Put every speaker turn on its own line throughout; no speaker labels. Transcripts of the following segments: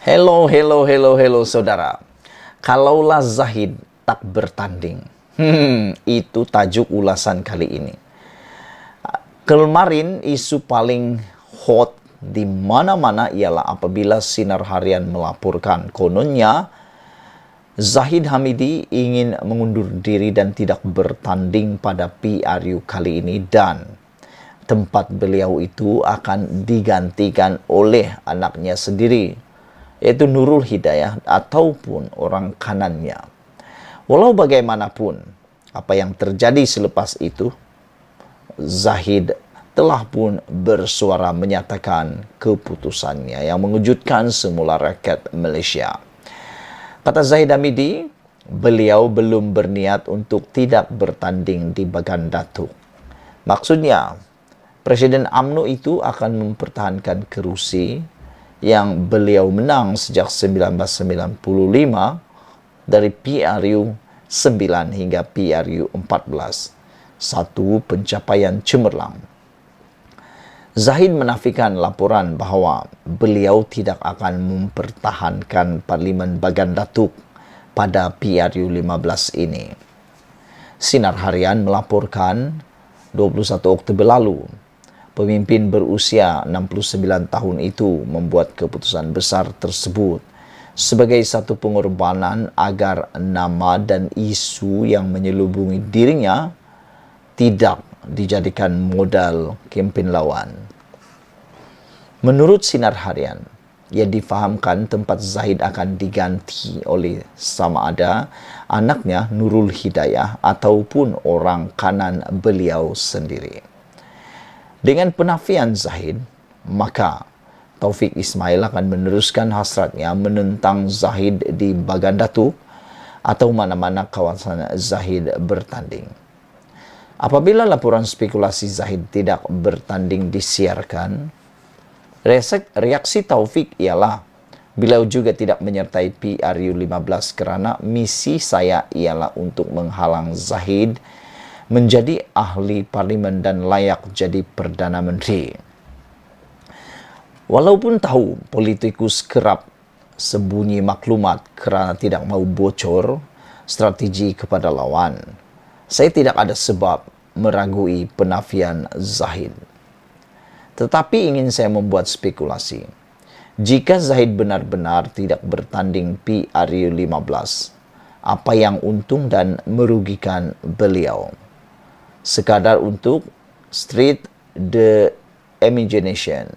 Hello saudara. Kalaulah Zahid tak bertanding. Itu tajuk ulasan kali ini. Kemarin isu paling hot di mana-mana ialah apabila Sinar Harian melaporkan kononnya Zahid Hamidi ingin mengundur diri dan tidak bertanding pada PRU kali ini dan tempat beliau itu akan digantikan oleh anaknya sendiri, yaitu Nurul Hidayah ataupun orang kanannya. Walau bagaimanapun, apa yang terjadi selepas itu, Zahid telah pun bersuara menyatakan keputusannya yang mengejutkan semula rakyat Malaysia. Kata Zahid Hamidi, beliau belum berniat untuk tidak bertanding di Bagan Datuk. Maksudnya, Presiden UMNO itu akan mempertahankan kerusi yang beliau menang sejak 1995 dari PRU 9 hingga PRU 14. Satu pencapaian cemerlang. Zahid menafikan laporan bahawa beliau tidak akan mempertahankan Parlimen Bagan Datuk pada PRU 15 ini. Sinar Harian melaporkan 21 Oktober lalu, pemimpin berusia 69 tahun itu membuat keputusan besar tersebut sebagai satu pengorbanan agar nama dan isu yang menyelubungi dirinya tidak dijadikan modal kempen lawan. Menurut Sinar Harian, ia difahamkan tempat Zahid akan diganti oleh sama ada anaknya Nurul Hidayah ataupun orang kanan beliau sendiri. Dengan penafian Zahid, maka Taufik Ismail akan meneruskan hasratnya menentang Zahid di Bagan Datuk atau mana-mana kawasan Zahid bertanding. Apabila laporan spekulasi Zahid tidak bertanding disiarkan, reaksi Taufik ialah beliau juga tidak menyertai PRU 15 kerana misi saya ialah untuk menghalang Zahid menjadi ahli parlimen dan layak jadi Perdana Menteri. Walaupun tahu politikus kerap sembunyi maklumat kerana tidak mahu bocor strategi kepada lawan, saya tidak ada sebab meragui penafian Zahid. Tetapi ingin saya membuat spekulasi. Jika Zahid benar-benar tidak bertanding PRU 15, apa yang untung dan merugikan beliau? Sekadar untuk street the imagination.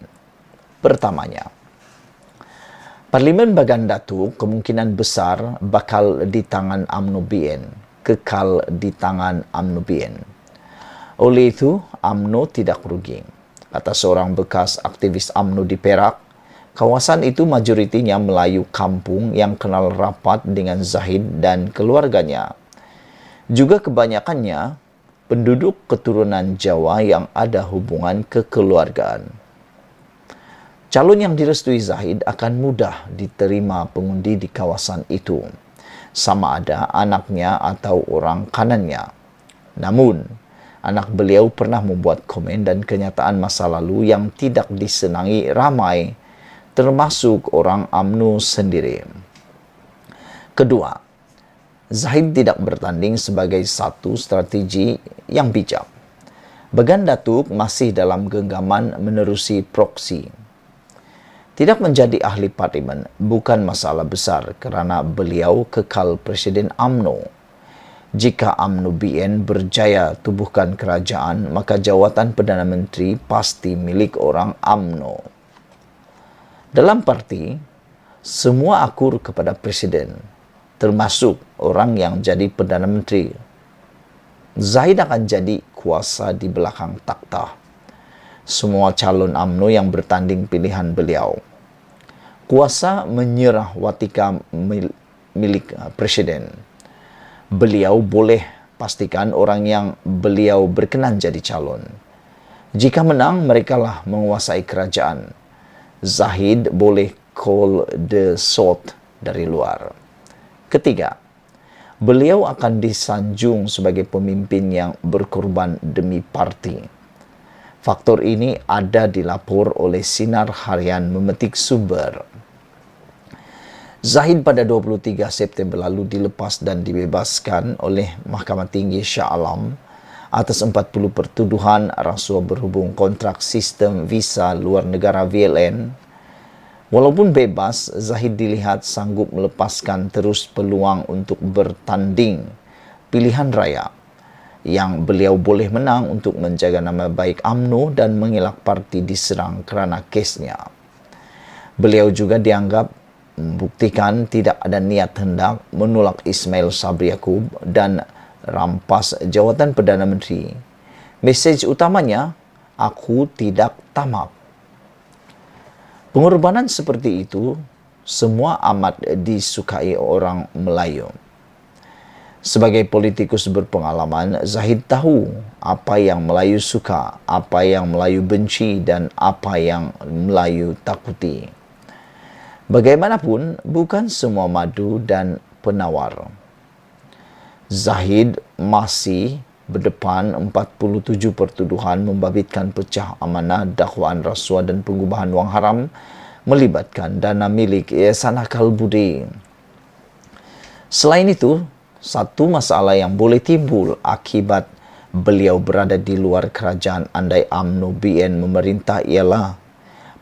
Pertamanya, Parlimen Bagan Datuk kemungkinan besar bakal di tangan UMNO BN, kekal di tangan UMNO BN. Oleh itu, UMNO tidak rugi. Kata seorang bekas aktivis UMNO di Perak, kawasan itu majoritinya Melayu kampung yang kenal rapat dengan Zahid dan keluarganya. Juga kebanyakannya penduduk keturunan Jawa yang ada hubungan kekeluargaan. Calon yang direstui Zahid akan mudah diterima pengundi di kawasan itu, sama ada anaknya atau orang kanannya. Namun, anak beliau pernah membuat komen dan kenyataan masa lalu yang tidak disenangi ramai, termasuk orang UMNO sendiri. Kedua, Zahid tidak bertanding sebagai satu strategi yang bijak. Bagan Datuk masih dalam genggaman menerusi proksi. Tidak menjadi ahli parlimen bukan masalah besar kerana beliau kekal Presiden UMNO. Jika UMNO BN berjaya tubuhkan kerajaan, maka jawatan Perdana Menteri pasti milik orang UMNO. Dalam parti, semua akur kepada Presiden, termasuk orang yang jadi Perdana Menteri. Zahid akan jadi kuasa di belakang takhta. Semua calon UMNO yang bertanding pilihan beliau. Kuasa menyerah watika milik Presiden. Beliau boleh pastikan orang yang beliau berkenan jadi calon. Jika menang, merekalah menguasai kerajaan. Zahid boleh call the shot dari luar. Ketiga, beliau akan disanjung sebagai pemimpin yang berkorban demi parti. Faktor ini ada dilapor oleh Sinar Harian memetik sumber. Zahid pada 23 September lalu dilepas dan dibebaskan oleh Mahkamah Tinggi Shah Alam atas 40 pertuduhan rasuah berhubung kontrak sistem visa luar negara VLN. Walaupun bebas, Zahid dilihat sanggup melepaskan terus peluang untuk bertanding pilihan raya yang beliau boleh menang untuk menjaga nama baik UMNO dan mengelak parti diserang kerana kesnya. Beliau juga dianggap membuktikan tidak ada niat hendak menolak Ismail Sabri Yaakob dan rampas jawatan Perdana Menteri. Mesej utamanya, aku tidak tamak. Pengorbanan seperti itu semua amat disukai orang Melayu. Sebagai politikus berpengalaman, Zahid tahu apa yang Melayu suka, apa yang Melayu benci dan apa yang Melayu takuti. Bagaimanapun, bukan semua madu dan penawar. Zahid masih berdepan 47 pertuduhan membabitkan pecah amanah, dakwaan rasuah dan pengubahan wang haram melibatkan dana milik Yayasan Akal Budi. Selain itu, satu masalah yang boleh timbul akibat beliau berada di luar kerajaan andai UMNO BN memerintah ialah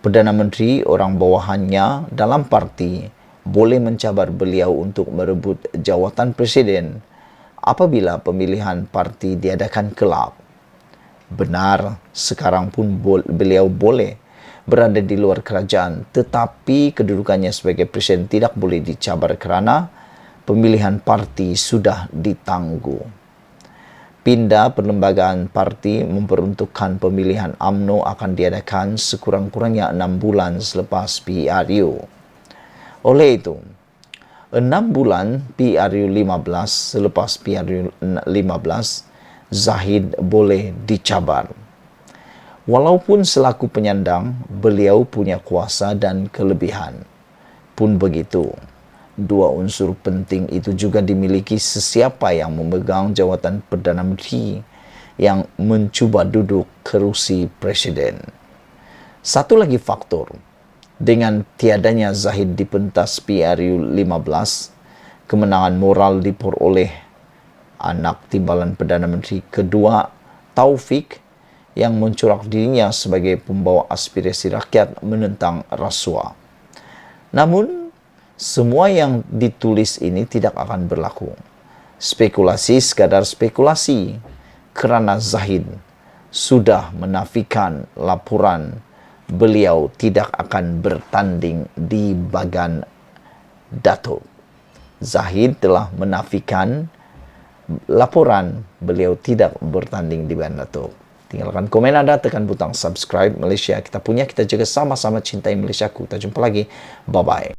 Perdana Menteri orang bawahannya dalam parti boleh mencabar beliau untuk merebut jawatan presiden apabila pemilihan parti diadakan kelak. Benar, sekarang pun beliau boleh berada di luar kerajaan, tetapi kedudukannya sebagai presiden tidak boleh dicabar kerana pemilihan parti sudah ditangguh. Pindah perlembagaan parti memperuntukkan pemilihan UMNO akan diadakan sekurang-kurangnya 6 bulan selepas PRU. Oleh itu, 6 bulan PRU 15 selepas PRU 15, Zahid boleh dicabar. Walaupun selaku penyandang, beliau punya kuasa dan kelebihan. Pun begitu, dua unsur penting itu juga dimiliki sesiapa yang memegang jawatan Perdana Menteri yang mencuba duduk kerusi presiden. Satu lagi faktor, dengan tiadanya Zahid di pentas PRU 15, kemenangan moral diperoleh anak timbalan Perdana Menteri kedua, Taufik, yang mencorak dirinya sebagai pembawa aspirasi rakyat menentang rasuah. Namun, semua yang ditulis ini tidak akan berlaku. Spekulasi sekadar spekulasi kerana Zahid sudah menafikan laporan beliau tidak akan bertanding di Bagan Datuk. Zahid telah menafikan laporan beliau tidak bertanding di Bagan Datuk. Tinggalkan komen anda, tekan butang subscribe. Malaysia kita punya, kita jaga sama-sama cintai Malaysia ku. Kita jumpa lagi. Bye-bye.